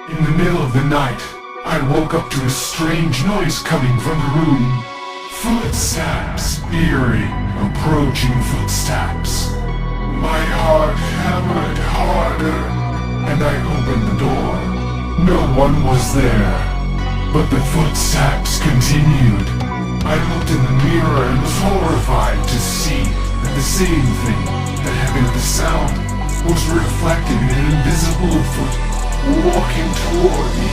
In the middle of the night, I woke up to a strange noise coming from the room. Footsteps, eerie, approaching footsteps. My heart hammered harder, and I opened the door. No one was there, but the footsteps continued. I looked in the mirror and was horrified to see that the same thing that had made the sound was reflected in an invisible foot walking toward me.